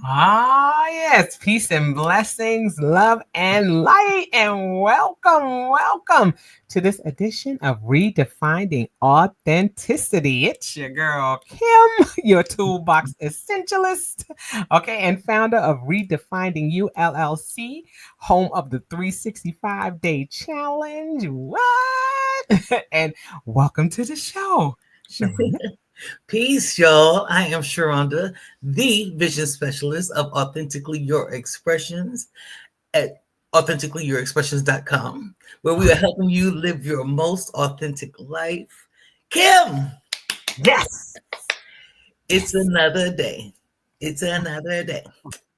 Ah, yes, peace and blessings, love and light, and welcome to this edition of Redefining Authenticity. It's your girl, Kim, your toolbox essentialist, okay, and founder of Redefining You LLC, home of the 365-day challenge. What? And welcome to the show, Sheronda. Peace, y'all. I am Sheronda, the vision specialist of Authentically Your Expressions at authenticallyyourexpressions.com, where we are helping you live your most authentic life. Kim, Yes. it's another day. It's another day.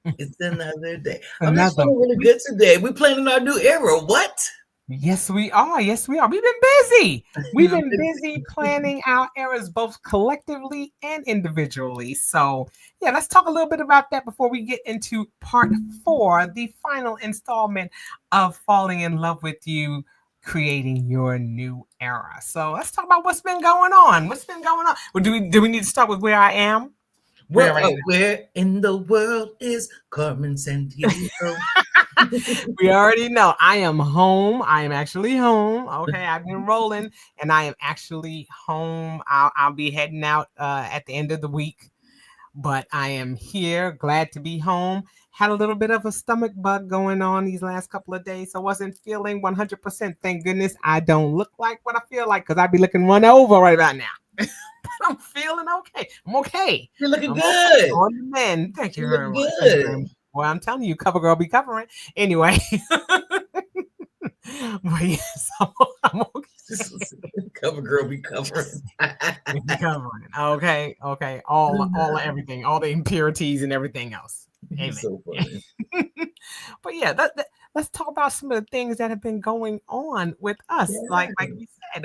It's another day. I'm just Another feeling really good today. We're planning our new era. What? Yes, we are. Yes, we are. We've been busy. We've been busy planning our eras both collectively and individually. So, yeah, let's talk a little bit about that before we get into part four, the final installment of Falling in Love with You, creating your new era. So, let's talk about what's been going on. What's been going on? Well, do we need to start with where I am? Where right Where in the world is Carmen Sandiego? We already know I am home. I am actually home. Okay, I've been rolling, and I am actually home. I'll be heading out at the end of the week, but I am here. Glad to be home. Had a little bit of a stomach bug going on these last couple of days, so wasn't feeling 100%. Thank goodness I don't look like what I feel like because I'd be looking run over right about now. But I'm feeling okay. I'm okay. You're looking I'm okay. good. On the mend. Thank you You very look much. Thank you very good. much. Well, I'm telling you, cover girl be covering. Anyway. But yes, I'm okay. Cover girl be covering. We be covering. Okay, okay. All everything, all the impurities and everything else. You're Amen. so funny. But yeah, let's talk about some of the things that have been going on with us. Like Yeah. we said,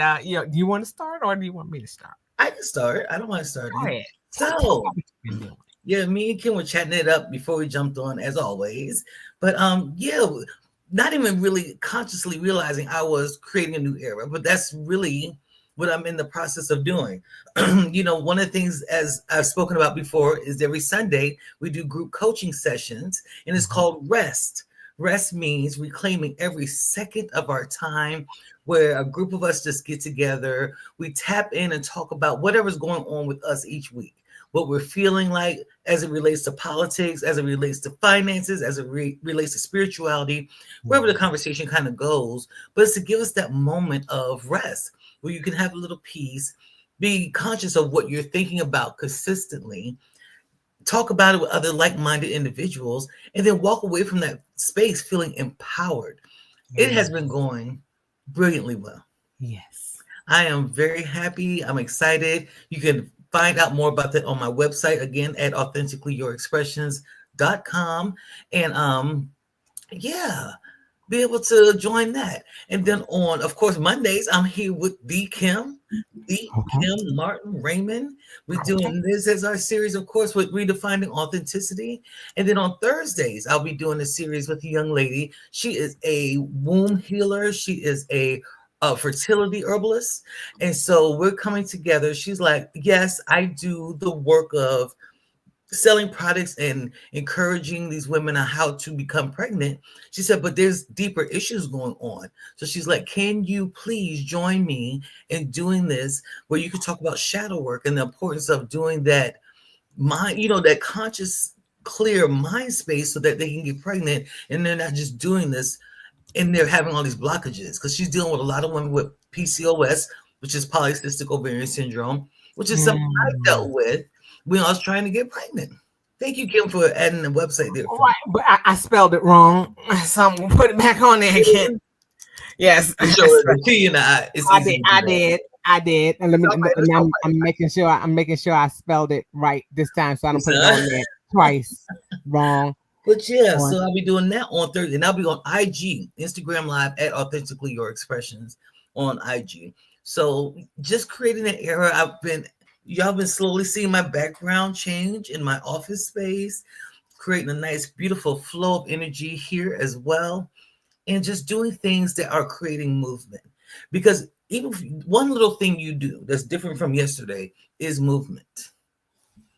do you want to start or do you want me to start? I can start. I don't mind Go starting. ahead. Talk So, about what you've been doing. yeah, me and Kim were chatting it up before we jumped on, as always. But yeah, not even really consciously realizing I was creating a new era. But that's really what I'm in the process of doing. One of the things, as I've spoken about before, is every Sunday we do group coaching sessions, and it's called Rest. Rest means reclaiming every second of our time, where a group of us just get together, we tap in and talk about whatever's going on with us each week, what we're feeling like as it relates to politics, as it relates to finances, as it relates to spirituality, wherever the conversation kind of goes. But it's to give us that moment of rest where you can have a little peace, be conscious of what you're thinking about consistently, talk about it with other like-minded individuals, and then walk away from that space feeling empowered. It has been going brilliantly well. Yes. I am very happy. I'm excited. You can find out more about that on my website again at authenticallyyourexpressions.com. And yeah, be able to join that. And then on, of course, Mondays, I'm here with the Okay. Kim Martin Raymond. We're Okay. doing this as our series, of course, with redefining authenticity. And then on Thursdays, I'll be doing a series with a young lady. She is a womb healer. She is a fertility herbalist. And so we're coming together. She's like, yes, I do the work of selling products and encouraging these women on how to become pregnant. She said, but there's deeper issues going on. So she's like, can you please join me in doing this where you could talk about shadow work and the importance of doing that mind, that conscious, clear mind space so that they can get pregnant and they're not just doing this and they're having all these blockages, because she's dealing with a lot of women with PCOS, which is polycystic ovarian syndrome, which is something I Mm. dealt with when I was trying to get pregnant. Thank you, Kim, for adding the website there for me. Right, but I spelled it wrong, so I'm gonna put it back on there again. Yes, For sure, the T and the I, it's I easy did. to do I that. did. I did. And let me. It's all right. It's And all I'm making sure. I'm making sure I spelled it right this time, so I don't put it right. on there twice wrong. But yeah, On so I'll be doing that on Thursday, and I'll be on IG, Instagram Live at Authentically Your Expressions on IG. So just creating an era. Y'all been slowly seeing my background change in my office space, creating a nice, beautiful flow of energy here as well, and just doing things that are creating movement. Because even one little thing you do that's different from yesterday is movement.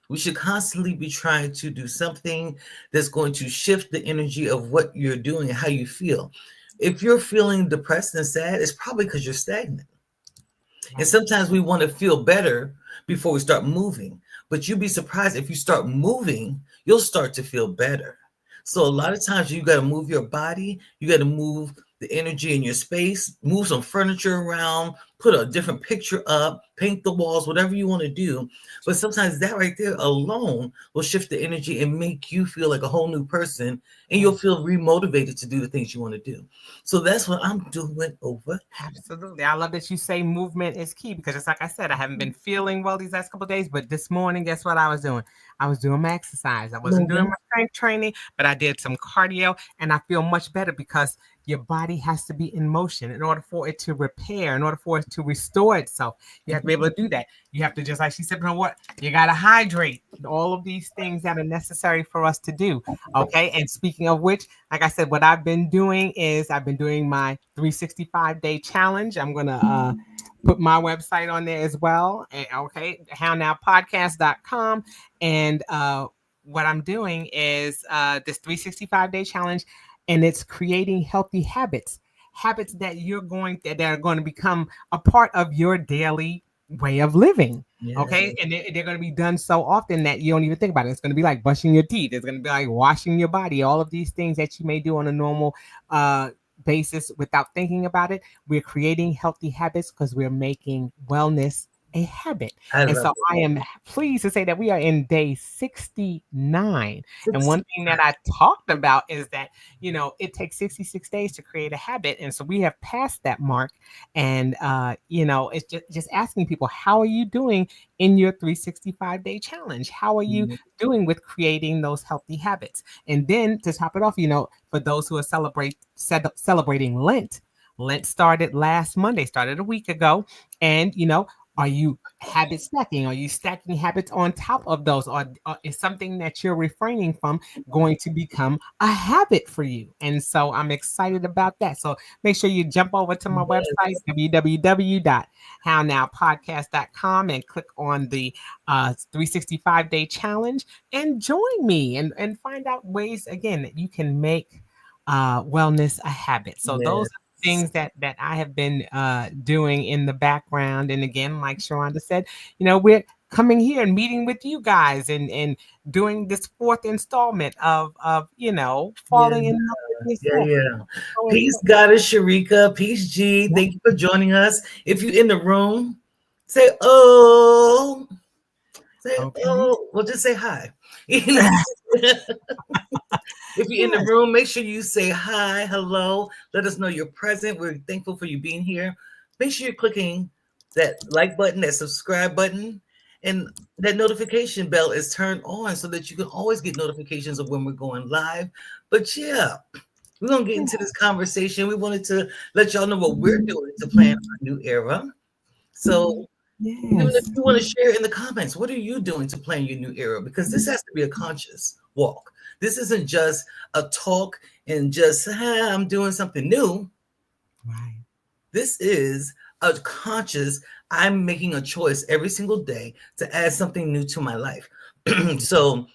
We should constantly be trying to do something that's going to shift the energy of what you're doing and how you feel. If you're feeling depressed and sad, it's probably because you're stagnant. And Right. sometimes we want to feel better before we start moving. But you'd be surprised if you start moving, you'll start to feel better. So a lot of times you got to move your body, you got to move the energy in your space, move some furniture around, put a different picture up, paint the walls, whatever you want to do. But sometimes that right there alone will shift the energy and make you feel like a whole new person, and you'll Yes. feel remotivated to do the things you want to do. So that's what I'm doing over here. Absolutely. I love that you say movement is key because just like I said, I haven't been feeling well these last couple of days, but this morning, guess what I was doing? I was doing my exercise. I wasn't doing Moving. my strength training, but I did some cardio and I feel much better because your body has to be in motion in order for it to repair, in order for it to restore itself. You have to be able to do that. You have to, just like she said, you know what? You got to hydrate. All of these things that are necessary for us to do. Okay. And speaking of which, like I said, what I've been doing is I've been doing my 365-day challenge. I'm going to put my website on there as well. And, okay. Hownowpodcast.com. And what I'm doing is this 365-day challenge, and it's creating healthy habits that that are going to become a part of your daily way of living. Yeah. Okay. And they're going to be done so often that you don't even think about it. It's going to be like brushing your teeth. It's going to be like washing your body. All of these things that you may do on a normal basis without thinking about it. We're creating healthy habits because we're making wellness a habit. I And love so I am pleased to say that we are in day 69. And it. one thing that I talked about is that, it takes 66 days to create a habit. And so we have passed that mark. And, it's just asking people, how are you doing in your 365-day challenge? How are you doing with creating those healthy habits? And then to top it off, for those who are celebrating Lent, Lent started last Monday, started a week ago. And, are you habit stacking? Are you stacking habits on top of those? Or is something that you're refraining from going to become a habit for you? And so I'm excited about that. So make sure you jump over to my website, Yes. www.hownowpodcast.com, and click on the 365-day challenge and join me and find out ways, again, that you can make wellness a habit. So those Yes. are things that I have been doing in the background. And again, like Sheronda said, we're coming here and meeting with you guys and doing this fourth installment of Yeah. falling in love with Yeah. yourself. Yeah. So Peace, important. Goddess Sharika. Peace, G. Yeah. Thank you for joining us. If you're in the room, say oh. Say Okay. oh. Well, just say hi. You know, if you're in the Yes. room, make sure you say hi, hello. Let us know you're present. We're thankful for you being here. Make sure you're clicking that like button, that subscribe button, and that notification bell is turned on so that you can always get notifications of when we're going live. But yeah, we're going to get into this conversation. We wanted to let y'all know what we're doing to plan our new era. So even if Yes. you want to share in the comments, what are you doing to plan your new era? Because this has to be a conscious walk. This isn't just a talk and just, I'm doing something new. Right. This is a conscious, I'm making a choice every single day to add something new to my life. So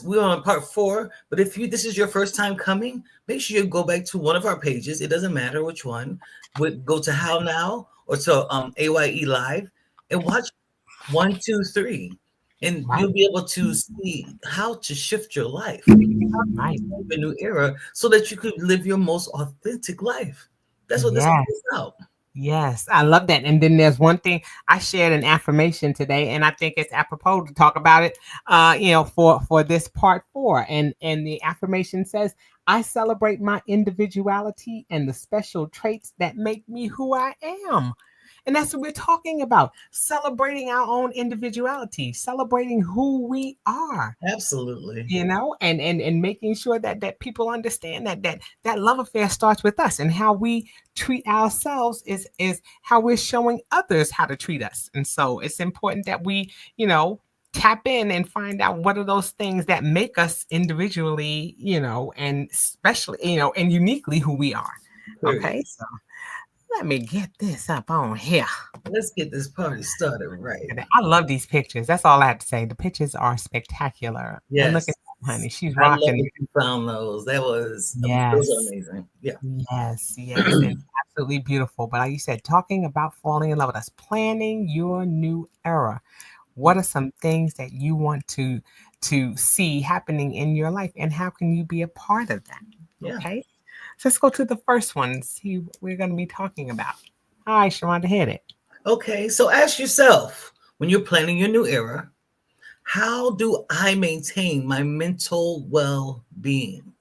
we're on part 4, but if this is your first time coming, make sure you go back to one of our pages. It doesn't matter which one. Would go to How Now or to AYE Live and watch 1, 2, 3, and Right. you'll be able to see how to shift your life, how Right. to move a new era, so that you could live your most authentic life. That's what this all Yes. is about. Yes, I love that. And then there's one thing I shared an affirmation today, and I think it's apropos to talk about it. For this part 4, and the affirmation says, "I celebrate my individuality and the special traits that make me who I am." And that's what we're talking about: celebrating our own individuality, celebrating who we are, Absolutely. and making sure that people understand that love affair starts with us, and how we treat ourselves is how we're showing others how to treat us. And so it's important that we tap in and find out what are those things that make us individually, and especially, and uniquely who we are. Period. Okay, so let me get this up on here. Let's get this party started right. I love these pictures. That's all I have to say. The pictures are spectacular. And look at Yes. that, honey. She's I love rocking. that you found those. Those are Yes. amazing. Yeah. Yes, yes, and absolutely beautiful. But like you said, talking about falling in love with us, planning your new era. What are some things that you want to see happening in your life, and how can you be a part of that? Yeah. Okay, so let's go to the first one and see what we're going to be talking about. All right, Sharonda, hit it. Okay. So ask yourself when you're planning your new era, how do I maintain my mental well being?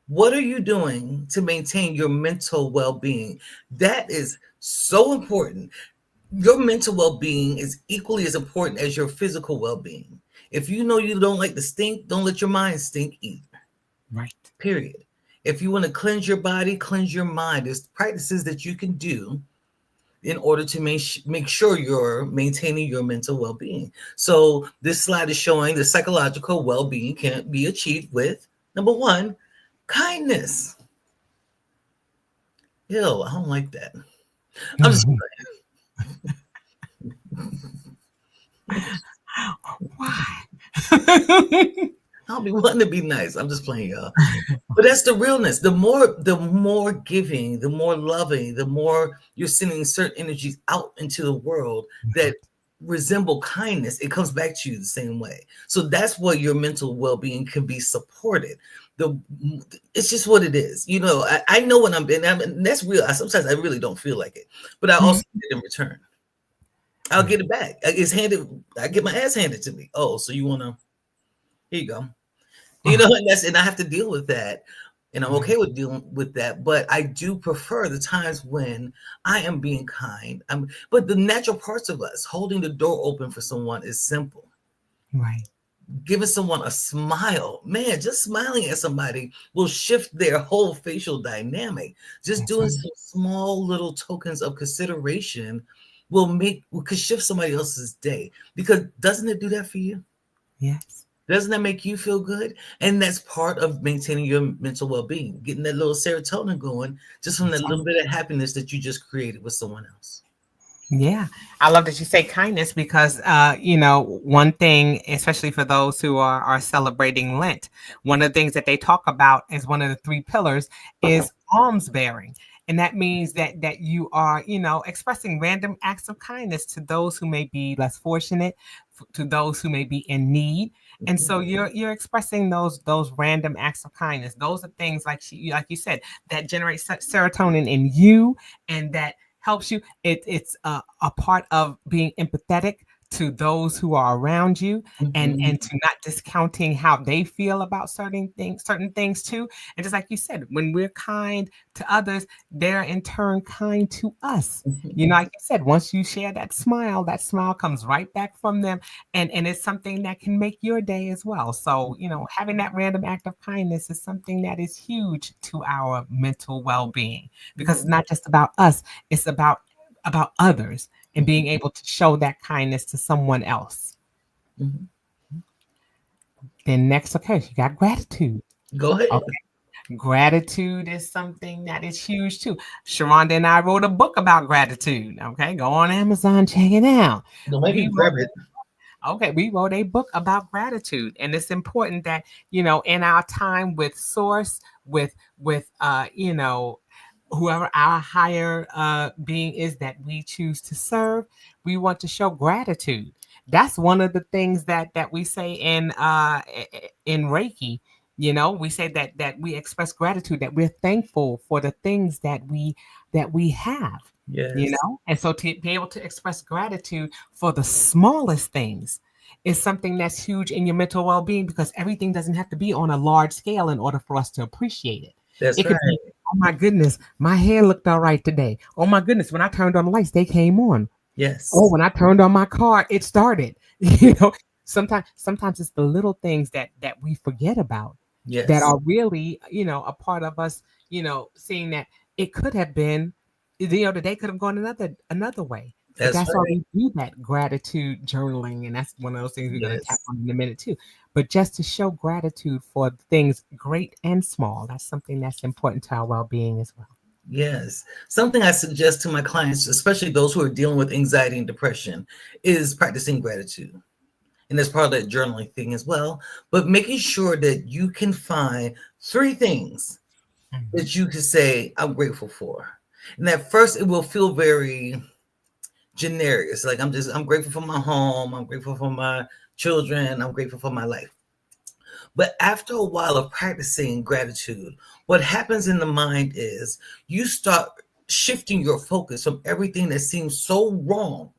What are you doing to maintain your mental well being? That is so important. Your mental well being is equally as important as your physical well being. If you know you don't like to stink, don't let your mind stink either. Right. Period. If you want to cleanse your body, cleanse your mind. There's practices that you can do in order to make sure you're maintaining your mental well-being. So this slide is showing the psychological well-being can be achieved with number one, kindness. Ew, I don't like that. I'm just Why? I'll be wanting to be nice. I'm just playing, y'all. But that's the realness. The more giving, the more loving, the more you're sending certain energies out into the world that resemble kindness, it comes back to you the same way. So that's where your mental well-being can be supported. The It's just what it is. I know when and that's real. Sometimes I really don't feel like it, but I also get it in return. I'll get it back. I get my ass handed to me. Oh, so you wanna? Here you go. And I have to deal with that, and I'm okay with dealing with that. But I do prefer the times when I am being kind. But the natural parts of us holding the door open for someone is simple. Right. Giving someone a smile, man, just smiling at somebody will shift their whole facial dynamic. Just That's doing right. some small little tokens of consideration could shift somebody else's day. Because doesn't it do that for you? Yes. Doesn't that make you feel good? And that's part of maintaining your mental well-being, getting that little serotonin going just from that little bit of happiness that you just created with someone else. Yeah, I love that you say kindness because, one thing, especially for those who are celebrating Lent, one of the things that they talk about as one of the three pillars is alms bearing. And that means that you are, expressing random acts of kindness to those who may be less fortunate, to those who may be in need. And Mhm. so you're expressing those random acts of kindness. Those are things like you said that generate serotonin in you, and that helps you. It's a part of being empathetic to those who are around you, and Mhm. to not discounting how they feel about certain things too. And just like you said, when we're kind to others, they're in turn kind to us. Mhm. Like you said, once you share that smile comes right back from them, and it's something that can make your day as well. So, having that random act of kindness is something that is huge to our mental well-being, because it's not just about us, it's about others, and being able to show that kindness to someone else. Mhm. Then next, okay, you got gratitude. Go ahead. Okay. Gratitude is something that is huge too. Sharonda and I wrote a book about gratitude. Okay, go on Amazon, check it out. Don't make me We grab it. we wrote a book about gratitude, and it's important that in our time with Source, with whoever our higher being is that we choose to serve, we want to show gratitude. That's one of the things that we say in Reiki. We say that we express gratitude, that we're thankful for the things that we have. Yes. And so to be able to express gratitude for the smallest things is something that's huge in your mental well-being, because everything doesn't have to be on a large scale in order for us to appreciate it. That's It could right. be, oh my goodness, my hair looked all right today. Oh my goodness, when I turned on the lights, they came on. Oh, Yes. when I turned on my car, it started. You know, sometimes it's the little things that we forget about that Yes. are really, a part of us, seeing that it could have been, the day could have gone another way. But That's that's why right. we do that gratitude journaling, and that's one of those things we're going to tap Yes. on in a minute too. But just to show gratitude for things great and small, that's something that's important to our well-being as well. Yes. Something I suggest to my clients, especially those who are dealing with anxiety and depression, is practicing gratitude. And that's part of that journaling thing as well. But making sure that you can find three things Mhm. that you can say, I'm grateful for. And at first, it will feel very generic. It's like, I'm grateful for my home. I'm grateful for my children. I'm grateful for my life. But after a while of practicing gratitude, what happens in the mind is you start shifting your focus from everything that seems so wrong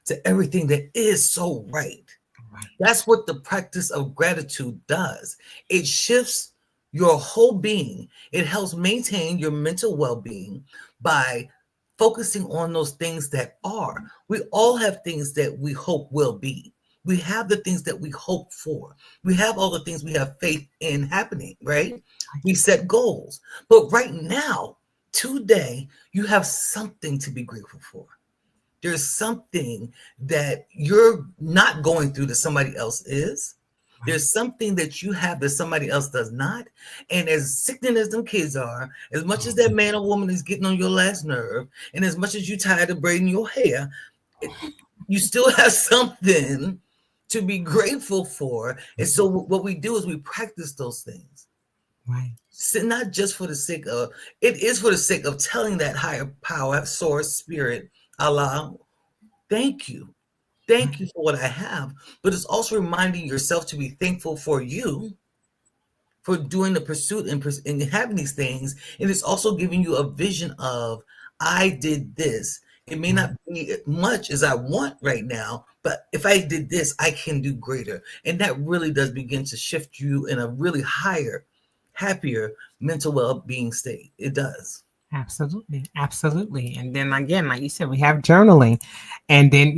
to everything that is so right. Right. That's what the practice of gratitude does. It shifts your whole being. It helps maintain your mental well being by focusing on those things that are. We all have things that we hope will be. We have the things that we hope for. We have all the things we have faith in happening, right? We set goals. But right now, today, you have something to be grateful for. There's something that you're not going through that somebody else is. Right. There's something that you have that somebody else does not. And as sickening as them kids are, as much as that Mhm. man or woman is getting on your last nerve, and as much as you tired of braiding your hair, it, you still have something to be grateful for. And so what we do is we practice those things. Right. So not just for the sake of, it is for the sake of telling that higher power, source, spirit, Allah, thank you. Thank Right. you for what I have. But it's also reminding yourself to be thankful for you, for doing the pursuit and having these things. And it's also giving you a vision of, I did this. It may not Right. be much as I want right now, but if I did this, I can do greater. And that really does begin to shift you in a really higher, happier mental well being state. It does. Absolutely. Absolutely. And then again, like you said, we have journaling. And then,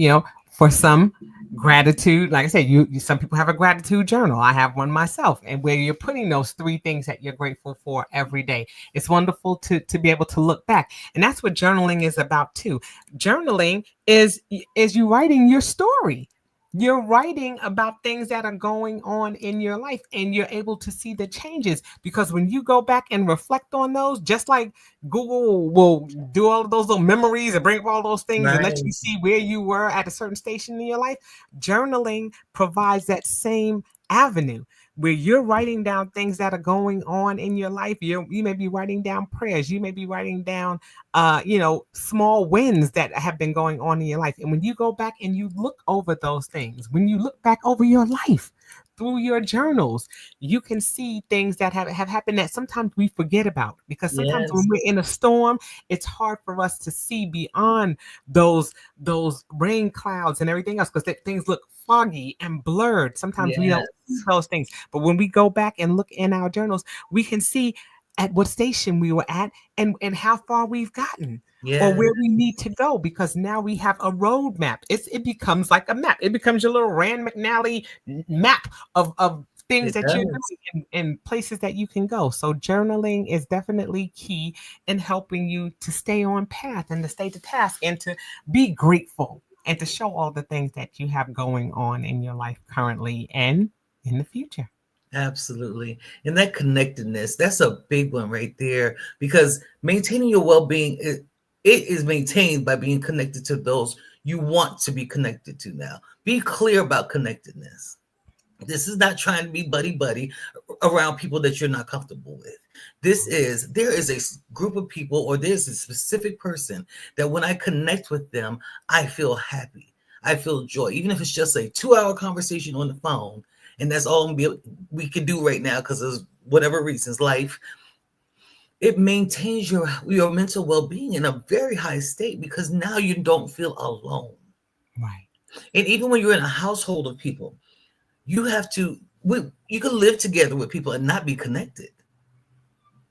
for some gratitude, like I said, some people have a gratitude journal. I have one myself, and where you're putting those three things that you're grateful for every day. It's wonderful to be able to look back. And that's what journaling is about too. Journaling is you writing your story. You're writing about things that are going on in your life, and you're able to see the changes, because when you go back and reflect on those, just like Google will do all of those little memories and bring up all those things and let you Right. see where you were at a certain station in your life. Journaling provides that same avenue where you're writing down things that are going on in your life. You may be writing down prayers. You may be writing down, small wins that have been going on in your life. And when you go back and you look over those things, when you look back over your life through your journals, you can see things that have happened that sometimes we forget about, because sometimes when Yes. we're in a storm, it's hard for us to see beyond those rain clouds and everything else, because things look foggy and blurred. Sometimes we don't see Yes. those things. But when we go back and look in our journals, we can see at what station we were at, and how far we've gotten, or Yes. where we need to go, because now we have a roadmap. It becomes like a map. It becomes your little Rand McNally map of things It that you're does. doing, and places that you can go. So journaling is definitely key in helping you to stay on path and to stay to task and to be grateful and to show all the things that you have going on in your life currently and in the future. Absolutely. And that connectedness, that's a big one right there, because maintaining your well-being, it is maintained by being connected to those you want to be connected to now. Be clear about connectedness. This is not trying to be buddy around people that you're not comfortable with. There is a group of people, or there's a specific person that when I connect with them, I feel happy. I feel joy, even if it's just a 2 hour conversation on the phone. And that's all we can do right now because of whatever reasons, life. It maintains your mental well-being in a very high state, because now you don't feel alone. Right. And even when you're in a household of people, you have to you can live together with people and not be connected.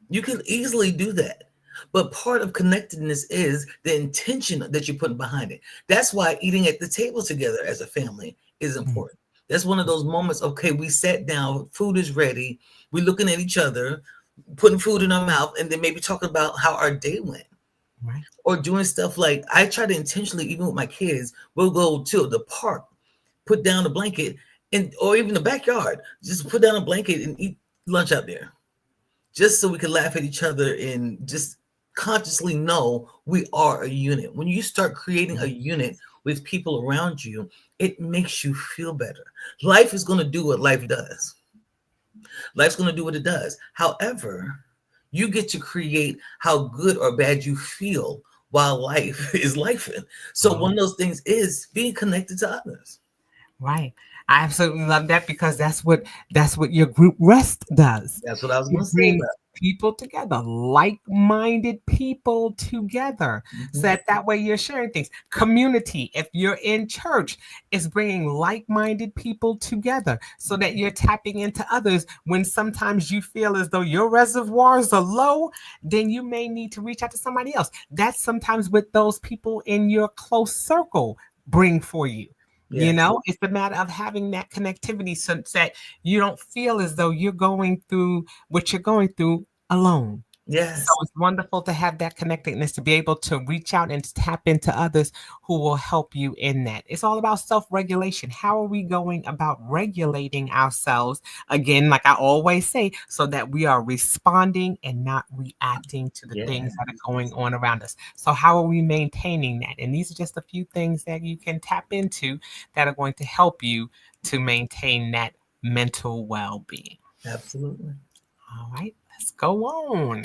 You can easily do that. But part of connectedness is the intention that you're putting behind it. That's why eating at the table together as a family is Mm. important. That's one of those moments, okay, we sat down, food is ready, we're looking at each other, putting food in our mouth, and then maybe talking about how our day went. Right. Or doing stuff like, I try to intentionally, even with my kids, we'll go to the park, put down a blanket, and or even the backyard, just put down a blanket and eat lunch out there, just so we can laugh at each other and just consciously know we are a unit. When you start creating a unit with people around you, it makes you feel better. Life is going to do what life does. Life's going to do what it does. However, you get to create how good or bad you feel while life is lifing. So one of those things is being connected to others. Right. I absolutely love that because that's what your group rest does. That's what I was It going to say brings about. people together, like-minded people together, so Mhm. that way you're sharing things. Community, if you're in church, is bringing like-minded people together so that you're tapping into others. When sometimes you feel as though your reservoirs are low, then you may need to reach out to somebody else. That's sometimes what those people in your close circle bring for you. Yes. It's a matter of having that connectivity so that you don't feel as though you're going through what you're going through alone. So Yes. it's wonderful to have that connectedness, to be able to reach out and to tap into others who will help you in that. It's all about self regulation. How are we going about regulating ourselves? Again, like I always say, so that we are responding and not reacting to the Yeah. things that are going on around us. So, how are we maintaining that? And these are just a few things that you can tap into that are going to help you to maintain that mental well being. Absolutely. All right, let's go on.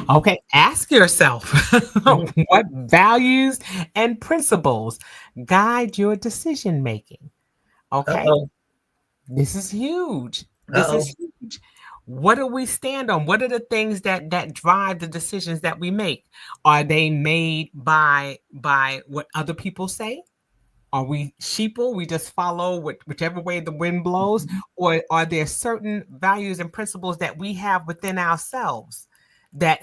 Okay, ask yourself what values and principles guide your decision making. Okay, Uh-oh. this is huge. This Uh-oh. is huge. What do we stand on? What are the things that drive the decisions that we make? Are they made by what other people say? Are we sheeple? We just follow whichever way the wind blows, or are there certain values and principles that we have within ourselves that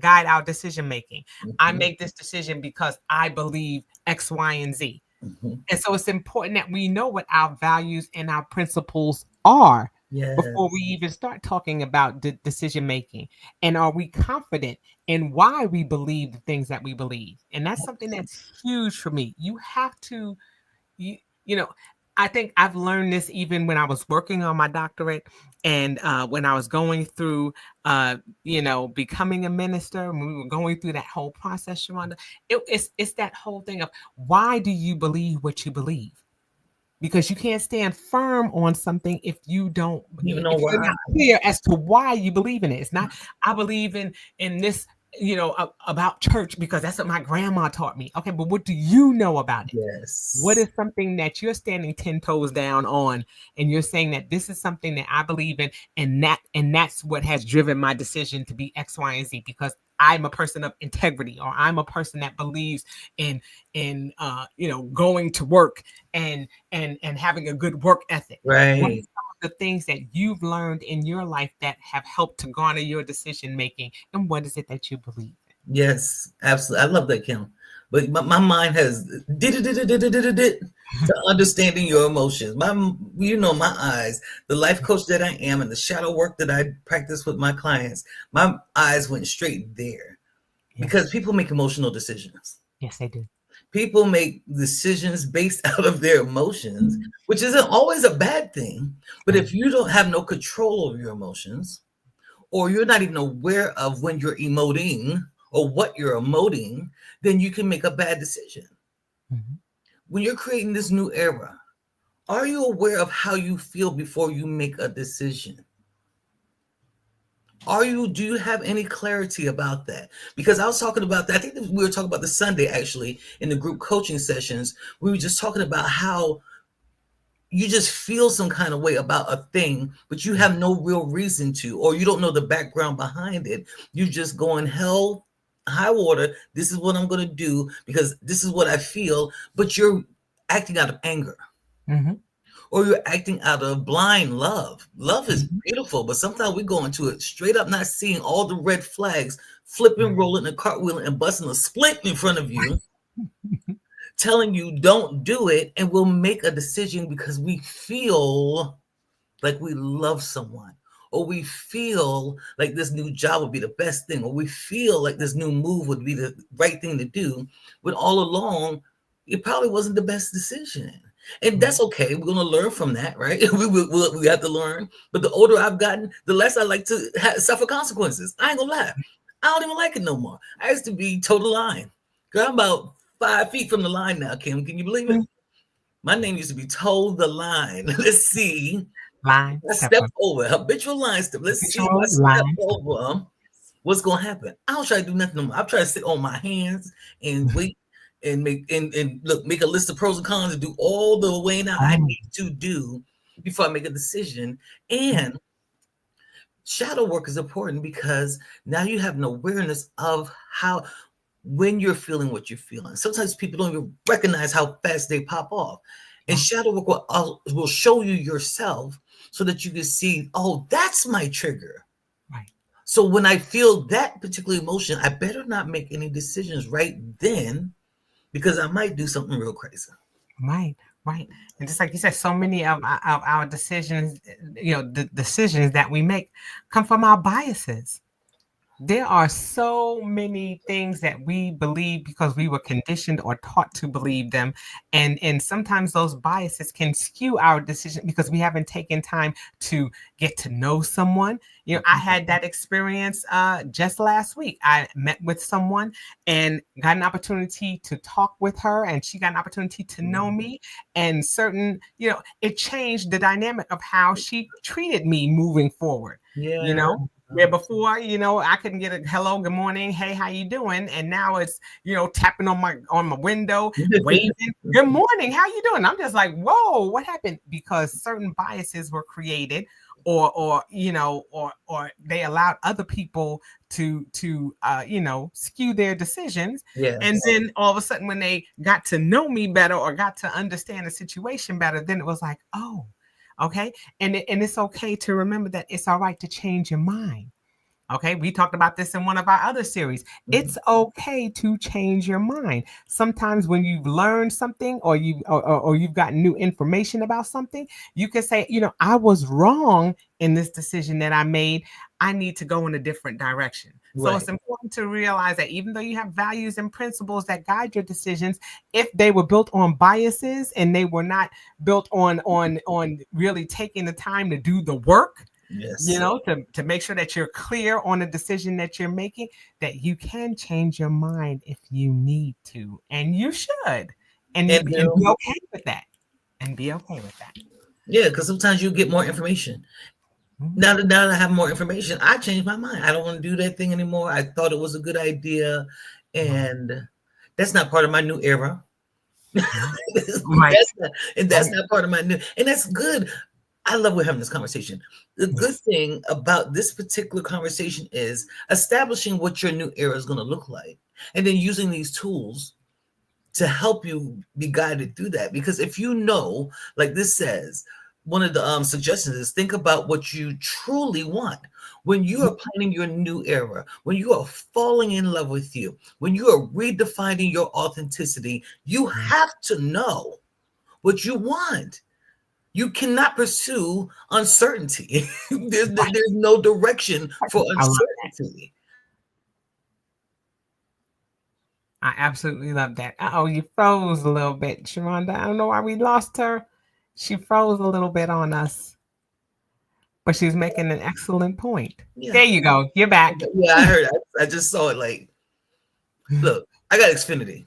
guide our decision making? I Mhm. make this decision because I believe X, Y, and Z. Mhm. And so it's important that we know what our values and our principles are before we Yes. even start talking about decision making. And are we confident in why we believe the things that we believe? And that's something that's huge for me. You have to you you know I think I've learned this even when I was working on my doctorate, and when I was going through becoming a minister, when we were going through that whole process, Sharonda. It's that whole thing of, why do you believe what you believe? Because you can't stand firm on something if you don't Even know if you're why. not clear as to why you believe in it. It's not, I believe in this, about church because that's what my grandma taught me. Okay, but what do you know about it? What Yes. is something that you're standing 10 toes down on, and you're saying that this is something that I believe in, and that's what has driven my decision to be X, Y, and Z, because I'm a person of integrity, or I'm a person that believes in going to work and having a good work ethic. What are Right. some of the things that you've learned in your life that have helped to garner your decision making, and what is it that you believe Yes. Absolutely. I love that, Kim. But my mind has did to understanding your emotions. My eyes, the life coach that I am, and the shadow work that I practice with my clients, my eyes went straight there in? because Yes. people make emotional decisions. Yes, they do. People make decisions based out of their emotions, which isn't always a bad thing. But Right. if you don't have no control over your emotions, or you're not even aware of when you're emoting or what you're emoting, then you can make a bad decision. Mhm. When you're creating this new era, are you aware of how you feel before you make a decision? Do you have any clarity about that? Because I was talking about that. I think that we were talking about this Sunday actually in the group coaching sessions. We were just talking about how you just feel some kind of way about a thing, but you have no real reason to, or you don't know the background behind it. You just going hell high water. This is what I'm going to do because this is what I feel, but you're acting out of anger, Mhm. or you're acting out of blind love. Love is Mhm. beautiful, but sometimes we go into it straight up, not seeing all the red flags, flipping, Right. rolling, and cartwheeling, and busting a split in front of you, telling you don't do it, and we'll make a decision because we feel like we love someone, or we feel like this new job would be the best thing, or we feel like this new move would be the right thing to do, when all along it probably wasn't the best decision. And that's okay. We're gonna learn from that, right? We have to learn. But the older I've gotten, the less I like to suffer consequences. I ain't gonna lie. I don't even like it no more. I used to be total line. Girl, I'm about 5 feet from the line now, Kim. Can you believe it? My name used to be Toe the Line. Let's see. Line I step stepper. over habitual line step. Let's see if I Habitual step line. over. What's gonna happen? I don't try to do nothing no more. I try to sit on my hands and wait and make a list of pros and cons and do all the weighing out I Oh, need to do before I make a decision. And shadow work is important because now you have an awareness of how when you're feeling what you're feeling. Sometimes people don't even recognize how fast they pop off. And shadow work will show you yourself so that you can see, oh, that's my trigger. right. So when I feel that particular emotion, I better not make any decisions right then because I might do something real crazy. Right, right. And just like you said, so many of our decisions, the decisions that we make come from our biases. There are so many things that we believe because we were conditioned or taught to believe them. And sometimes those biases can skew our decision because we haven't taken time to get to know someone. I had that experience just last week. I met with someone and got an opportunity to talk with her, and she got an opportunity to know me. And it changed the dynamic of how she treated me moving forward. Yeah. Where before, I couldn't get a hello, good morning, hey, how you doing? And now it's, tapping on my window, waving, good morning, how you doing? I'm just like, whoa, what happened? Because certain biases were created, or they allowed other people to skew their decisions. Yes. And then all of a sudden, when they got to know me better or got to understand the situation better, then it was like, oh, okay. And it's okay to remember that it's all right to change your mind. Okay, we talked about this in one of our other series. It's okay to change your mind. Sometimes when you've learned something or you've gotten new information about something, you can say, I was wrong in this decision that I made. I need to go in a different direction. So it's important to realize that even though you have values and principles that guide your decisions, if they were built on biases and they were not built on really taking the time to do the work, Yes. to make sure that you're clear on the decision that you're making, that you can change your mind if you need to, and you should, and be okay with that, and be okay with that. Yeah, because sometimes you get more information. Now that I have more information, I changed my mind. I don't want to do that thing anymore. I thought it was a good idea, and that's not part of my new era. Right. That's not part of my new, and that's good. I love we're having this conversation. The good thing about this particular conversation is establishing what your new era is going to look like, and then using these tools to help you be guided through that. Because if like this says, one of the suggestions is think about what you truly want. When you are planning your new era, when you are falling in love with you, when you are redefining your authenticity, you have to know what you want. You cannot pursue uncertainty. There's no direction for uncertainty. I absolutely love that. Oh, you froze a little bit, Sheronda. I don't know why we lost her. She froze a little bit on us, but she's making an excellent point. Yeah. There you go. You're back. Yeah, I heard. I just saw it. Like, look, I got Xfinity.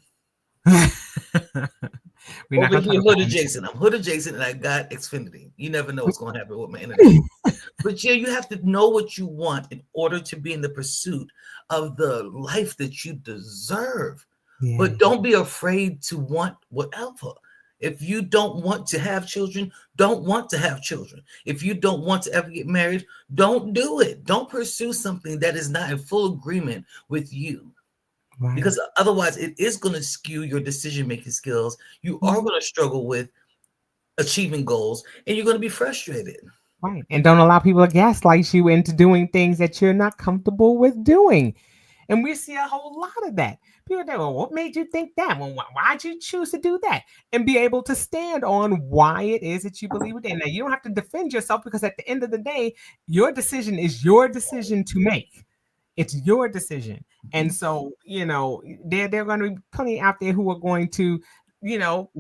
Over here, hood adjacent. I'm hood adjacent, and I got Xfinity. You never know what's going to happen with my internet. But yeah, you have to know what you want in order to be in the pursuit of the life that you deserve. Yeah. But don't be afraid to want whatever. If you don't want to have children, don't want to have children. If you don't want to ever get married, don't do it. Don't pursue something that is not in full agreement with you. Right. Because otherwise it is going to skew your decision-making skills. You are going to struggle with achieving goals, and you're going to be frustrated. Right. And don't allow people to gaslight you into doing things that you're not comfortable with doing. And we see a whole lot of that. People say, well, what made you think that? Well, why'd you choose to do that? And be able to stand on why it is that you believe it in. Now, you don't have to defend yourself, because at the end of the day, your decision is your decision to make. It's your decision. And so, there are going to be plenty out there who are going to,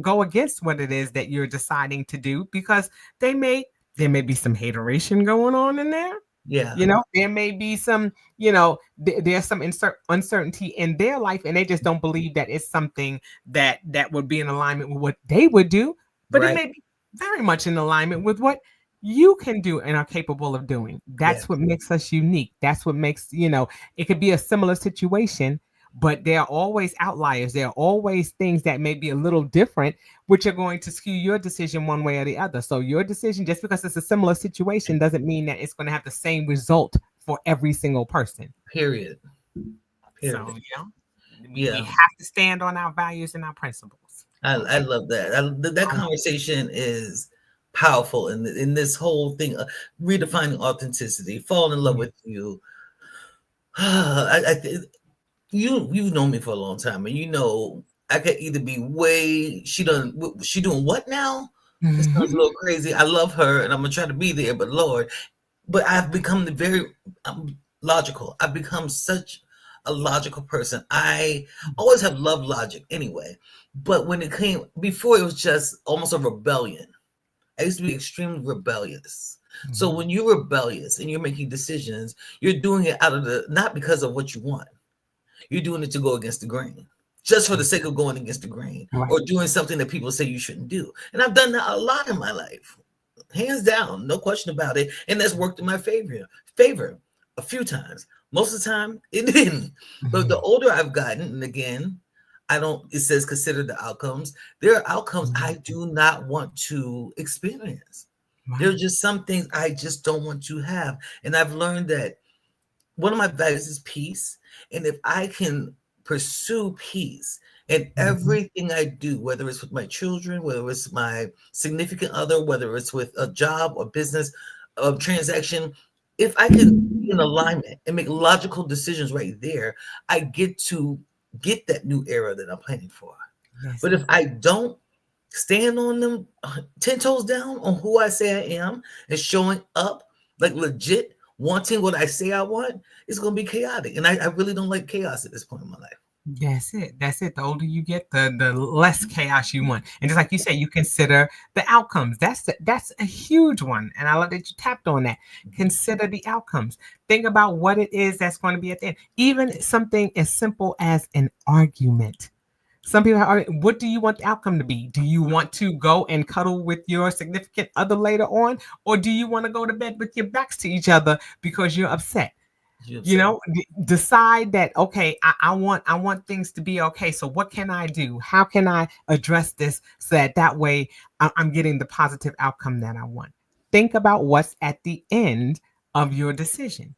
go against what it is that you're deciding to do, because they may there may be some hateration going on in there. Yeah. There may be some, there's some uncertainty in their life, and they just don't believe that it's something that would be in alignment with what they would do, but it Right. may be very much in alignment with what you can do and are capable of doing. Yeah. That's what makes us unique. That's what makes, it could be a similar situation, but there are always outliers. There are always things that may be a little different, which are going to skew your decision one way or the other. So your decision, just because it's a similar situation, doesn't mean that it's going to have the same result for every single person. Period. So, Period. we Yeah. have to stand on our values and our principles. I love that. That conversation is powerful in this whole thing, redefining authenticity, falling in love with you. You've known me for a long time, and I could either be she doing what now? It sounds a little crazy. I love her, and I'm gonna try to be there, but Lord, but I've become very logical. I've become such a logical person. I always have loved logic anyway, but when it came before, it was just almost a rebellion. I used to be extremely rebellious. So when you're rebellious and you're making decisions, you're doing it out of not because of what you want. You're doing it to go against the grain, just for the sake of going against the grain, or doing something that people say you shouldn't do. And I've done that a lot in my life, hands down, no question about it. And that's worked in my favor a few times. Most of the time, it didn't. But the older I've gotten, and again, it says consider the outcomes. There are outcomes I do not want to experience. There are just some things I just don't want to have. And I've learned that one of my values is peace. And if I can pursue peace in everything I do, whether it's with my children, whether it's my significant other, whether it's with a job or business transaction, if I can be in alignment and make logical decisions right there, I get to get that new era that I'm planning for. Yes. But if I don't stand on them 10 toes down on who I say I am and showing up like legit, wanting what I say I want, it's going to be chaotic. And I really don't like chaos at this point in my life. That's it. The older you get, the less chaos you want. And just like you said, you consider the outcomes. That's a huge one. And I love that you tapped on that. Consider the outcomes. Think about what it is that's going to be at the end. Even something as simple as an argument. Some people are, what do you want the outcome to be? Do you want to go and cuddle with your significant other later on? Or do you want to go to bed with your backs to each other because you're upset? Decide that, okay, I want things to be okay. So what can I do? How can I address this so that way I'm getting the positive outcome that I want? Think about what's at the end of your decision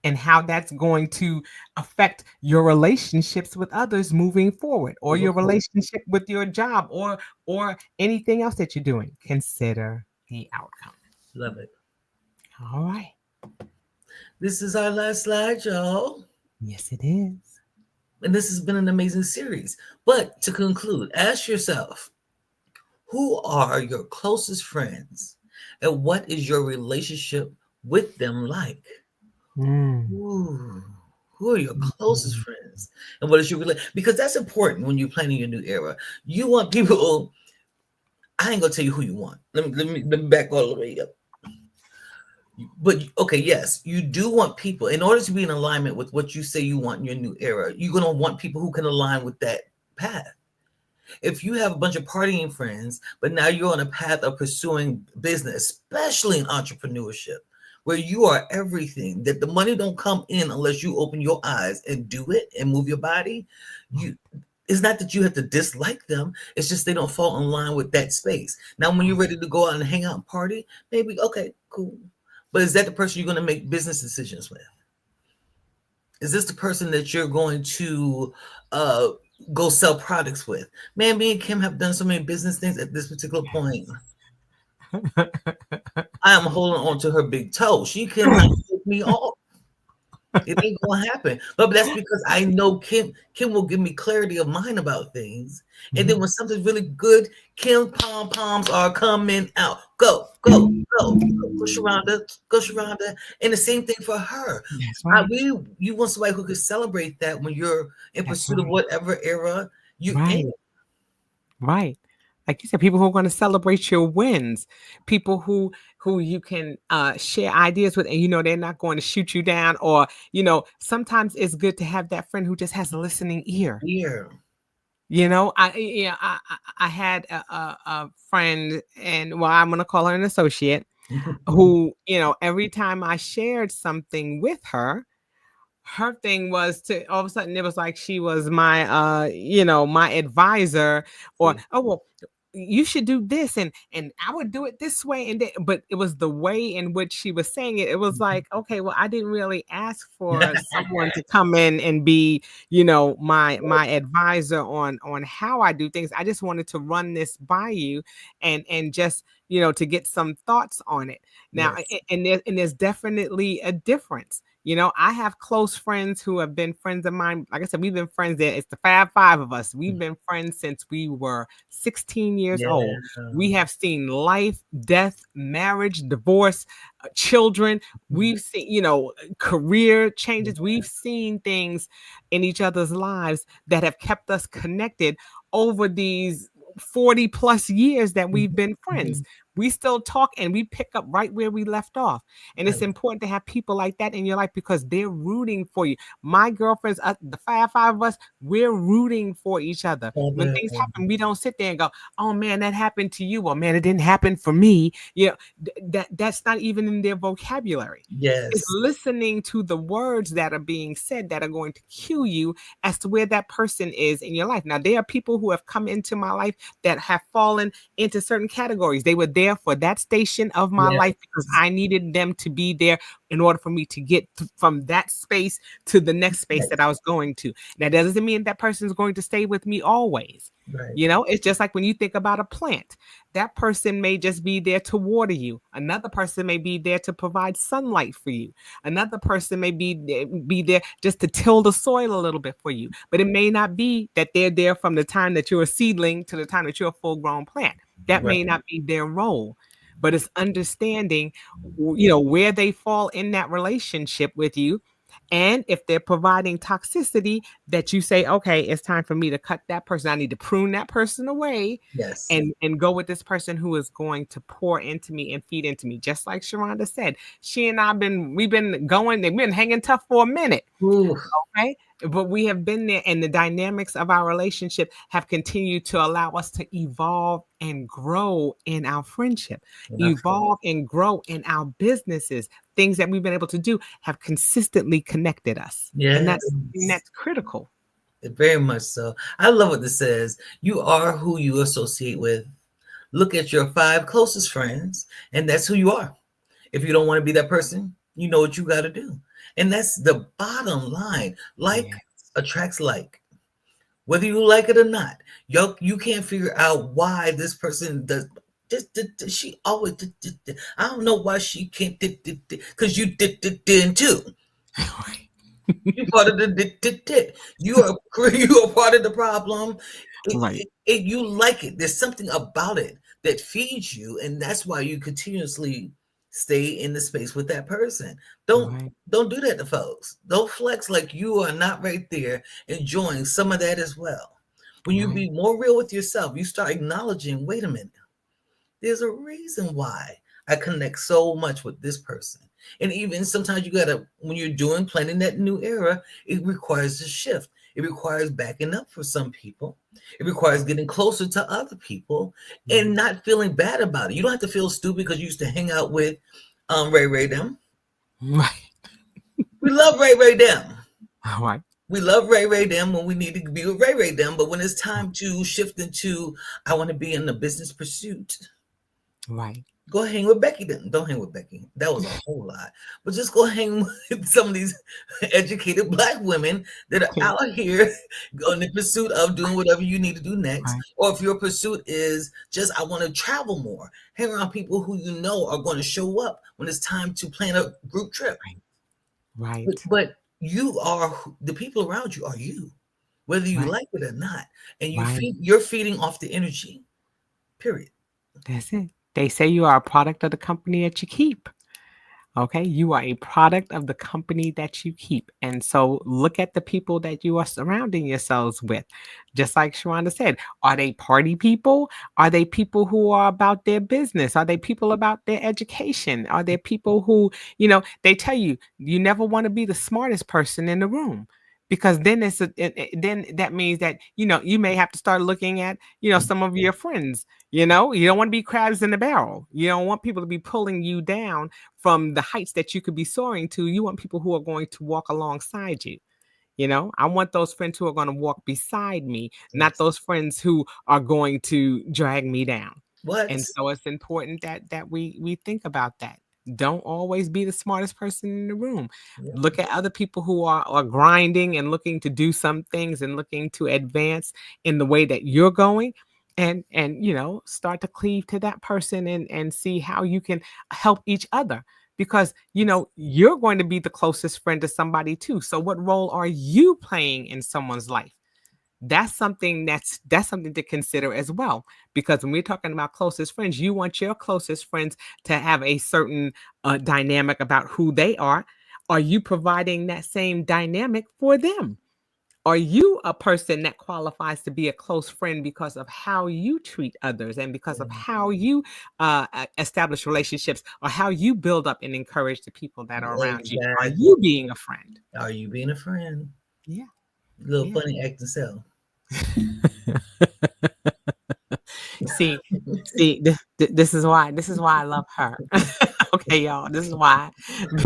and how that's going to affect your relationships with others moving forward, or your relationship with your job, or anything else that you're doing. Consider the outcome. Love it. All right. This is our last slide, y'all. Yes, it is. And this has been an amazing series. But to conclude, ask yourself, who are your closest friends? And what is your relationship with them like? Ooh, who are your closest friends? And what is your relationship? Because that's important when you're planning your new era. You want people, I ain't going to tell you who you want. Let me back all the way up. But okay, yes, you do want people, in order to be in alignment with what you say you want in your new era, you're going to want people who can align with that path. If you have a bunch of partying friends, but now you're on a path of pursuing business, especially in entrepreneurship, where you are everything, that the money don't come in unless you open your eyes and do it and move your body. It's not that you have to dislike them. It's just they don't fall in line with that space. Now, when you're ready to go out and hang out and party, maybe, okay, cool. But is that the person you're going to make business decisions with? Is this the person that you're going to go sell products with? Man, me and Kim have done so many business things at this particular point. I am holding on to her big toe. She cannot take me off. It ain't gonna happen. But that's because I know Kim will give me clarity of mind about things. And then when something's really good, Kim pom-poms are coming out. Go, Sheronda. And the same thing for her. Right. You want somebody who could celebrate that when you're in pursuit of whatever era you're in. Right. Like you said, people who are going to celebrate your wins, people who you can share ideas with, and they're not going to shoot you down, or sometimes it's good to have that friend who just has a listening ear. Yeah. I had a friend, and well, I'm going to call her an associate, who every time I shared something with her, her thing was to all of a sudden it was like she was my my advisor, or See, oh well, you should do this, and I would do it this way, and then, but it was the way in which she was saying it. It was like, okay, well, I didn't really ask for someone to come in and be my advisor on how I do things. I just wanted to run this by you, and just to get some thoughts on it. Now, yes. and there's definitely a difference. I have close friends who have been friends of mine. Like I said, we've been friends there. It's the five of us. We've been friends since we were 16 years Yeah. old. We have seen life, death, marriage, divorce, children. We've seen, career changes. We've seen things in each other's lives that have kept us connected over these 40 plus years that we've been friends. We still talk, and we pick up right where we left off. And it's important to have people like that in your life because they're rooting for you. My girlfriends, the five of us, we're rooting for each other. When things happen, we don't sit there and go, "Oh man, that happened to you," or "Man, it didn't happen for me." That's not even in their vocabulary. It's Yes. listening to the words that are being said that are going to cue you as to where that person is in your life. Now, there are people who have come into my life that have fallen into certain categories. They were there for that station of my Yes. life because I needed them to be there in order for me to get from that space to the next space that I was going to. Now, that doesn't mean that person is going to stay with me always. Right. It's just like when you think about a plant, that person may just be there to water you. Another person may be there to provide sunlight for you. Another person may be there just to till the soil a little bit for you. But it may not be that they're there from the time that you're a seedling to the time that you're a full grown plant. That Right. may not be their role. But it's understanding, where they fall in that relationship with you. And if they're providing toxicity, that you say, okay, it's time for me to cut that person. I need to prune that person away Yes. and go with this person who is going to pour into me and feed into me. Just like Sheronda said, she and we've been going, they've been hanging tough for a minute. Ooh. Okay. But we have been there, and the dynamics of our relationship have continued to allow us to evolve and grow in our friendship, evolve and grow in our businesses. Things that we've been able to do have consistently connected us. And Yes. that's critical. Very much so. I love what this says. You are who you associate with. Look at your 5 closest friends, and that's who you are. If you don't want to be that person, you know what you got to do. And that's the bottom line. Like attracts like. Whether you like it or not, you can't figure out why this person does. She always. I don't know why she can't. Because you did too. You part of the. You are part of the problem. Right. You like it. There's something about it that feeds you, and that's why you continuously stay in the space with that person. Don't do that to folks. Don't flex like you are not right there enjoying some of that as well. When you be more real with yourself, you start acknowledging, wait a minute, there's a reason why I connect so much with this person. And even sometimes you gotta, when you're planning that new era, it requires a shift. It requires backing up for some people. It requires getting closer to other people and not feeling bad about it. You don't have to feel stupid because you used to hang out with Ray them. Right. We love Ray them. Right. We love Ray them when we need to be with Ray them. But when it's time to shift into, I want to be in the business pursuit. Right. Go hang with Becky then. Don't hang with Becky. That was a whole lot. But just go hang with some of these educated Black women that are out here on the pursuit of doing whatever you need to do next. Right. Or if your pursuit is just, I want to travel more, hang around people who you know are going to show up when it's time to plan a group trip. Right. But you are, the people around you are you, whether you like it or not. And you're feeding off the energy, period. That's it. They say you are a product of the company that you keep. Okay, you are a product of the company that you keep. And so look at the people that you are surrounding yourselves with. Just like Sharonda said, are they party people? Are they people who are about their business? Are they people about their education? Are there people who, they tell you you never want to be the smartest person in the room? Because then then that means that you may have to start looking at some of your friends. You don't want to be crabs in the barrel. You don't want people to be pulling you down from the heights that you could be soaring to. You want people who are going to walk alongside you. I want those friends who are going to walk beside me, not Yes. those friends who are going to drag me down. What? And so it's important that we think about that. Don't always be the smartest person in the room. Yeah. Look at other people who are grinding and looking to do some things and looking to advance in the way that you're going, and start to cleave to that person and see how you can help each other, because you're going to be the closest friend to somebody too. So what role are you playing in someone's life? That's something to consider as well, because when we're talking about closest friends, you want your closest friends to have a certain dynamic about who they are you providing that same dynamic for them? Are you a person that qualifies to be a close friend because of how you treat others and because of Yeah. how you establish relationships, or how you build up and encourage the people that are around you? Are Exactly. you being a friend? Are you being a friend? Yeah, Little yeah. funny acting self. see, this is why I love her. Okay, y'all, this is why,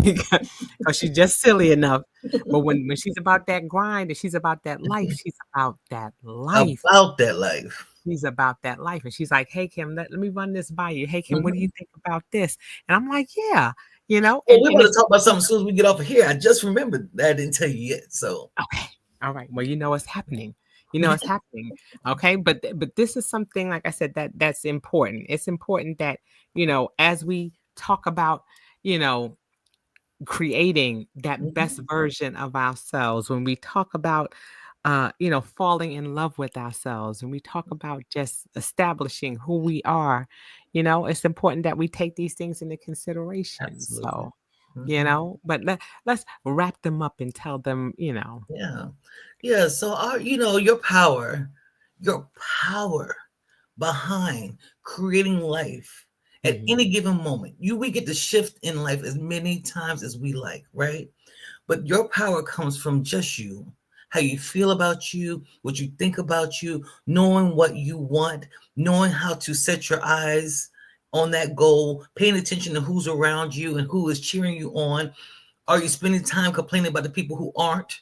because she's just silly enough. But when she's about that grind and she's about that life, she's about that life. About that life. She's about that life. And she's like, hey, Kim, let me run this by you. Hey, Kim, what do you Mhm. think about this? And I'm like, yeah, Well, and, we're and going to it's talk about something as soon as we get off of here. I just remembered that I didn't tell you yet. So, okay. All right. Well, it's happening. It's happening. Okay. But this is something, like I said, that's important. It's important that, as we talk about, you know, creating that best mhm, version of ourselves, when we talk about falling in love with ourselves, and we talk about just establishing who we are, it's important that we take these things into consideration. absolutely. So Mhm. but let's wrap them up and tell them, Yeah. Yeah. So, your power behind creating life at mhm, any given moment. We get to shift in life as many times as we like, right? But your power comes from just you, how you feel about you, what you think about you, knowing what you want, knowing how to set your eyes on that goal, paying attention to who's around you and who is cheering you on. Are you spending time complaining about the people who aren't?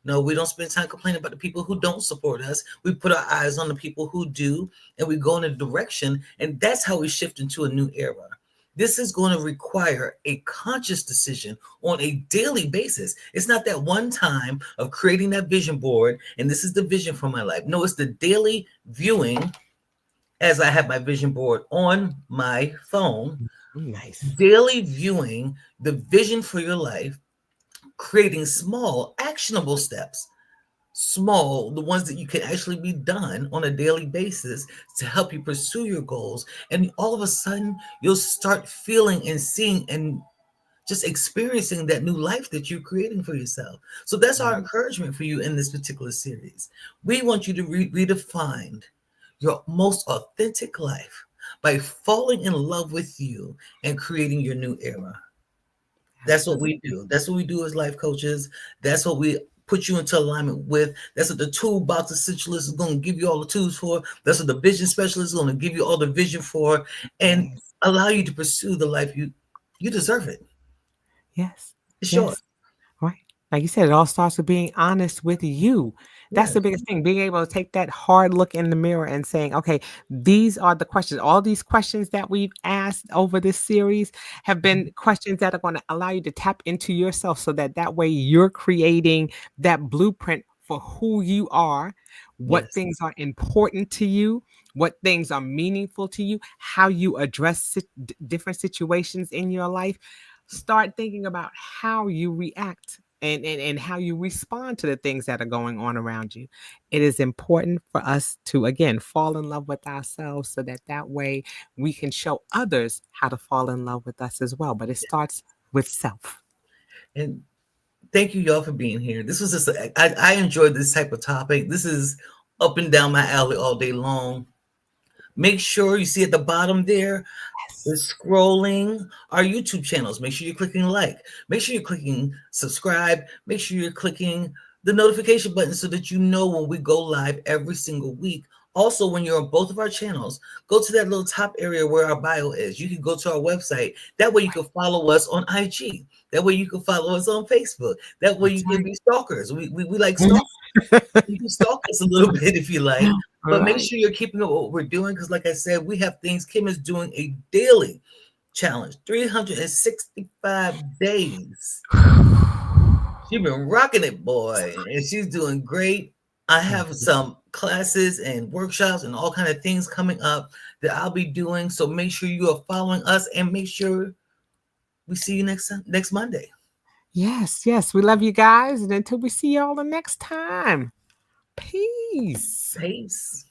No, we don't spend time complaining about the people who don't support us. We put our eyes on the people who do, and we go in a direction, and that's how we shift into a new era. This is going to require a conscious decision on a daily basis. It's not that one time of creating that vision board, and this is the vision for my life. No, it's the daily viewing as I have my vision board on my phone, nice. daily viewing the vision for your life, creating small, actionable steps, small, the ones that you can actually be done on a daily basis to help you pursue your goals. And all of a sudden, you'll start feeling and seeing and just experiencing that new life that you're creating for yourself. So that's our encouragement for you in this particular series. We want you to redefine your most authentic life by falling in love with you and creating your new era. That's what we Absolutely. do. That's what we do as life coaches. That's what we put you into alignment with. That's what the toolbox essentialist is going to give you all the tools for. That's what the vision specialist is going to give you all the vision for, and Yes. allow you to pursue the life you deserve it. Yes. It's yours. Yes. Right. Like you said, it all starts with being honest with you. That's the Yes. biggest thing. Being able to take that hard look in the mirror and saying, okay, these are the questions. All these questions that we've asked over this series have been questions that are going to allow you to tap into yourself, so that way you're creating that blueprint for who you are, what Yes. things are important to you, what things are meaningful to you, how you address different situations in your life. Start thinking about how you react and how you respond to the things that are going on around you. It is important for us to, again, fall in love with ourselves, so that way we can show others how to fall in love with us as well. But it starts with self. And thank you, y'all, for being here. This was just, I enjoyed this type of topic. This is up and down my alley all day long. Make sure you see at the bottom there, we're scrolling our YouTube channels. Make sure you're clicking like. Make sure you're clicking subscribe. Make sure you're clicking the notification button so that you know when we go live every single week. Also, when you're on both of our channels, go to that little top area where our bio is. You can go to our website. That way you can follow us on IG. That way you can follow us on Facebook. That way you can be stalkers. We like stalkers. You can stalk us a little bit if you like, but make sure you're keeping up what we're doing because, like I said, we have things. Kim is doing a daily challenge, 365 days. She's been rocking it, boy, and she's doing great. I have some classes and workshops and all kind of things coming up that I'll be doing. So make sure you are following us and make sure we see you next Monday. Yes, yes. We love you guys. And until we see you all the next time, peace. Peace.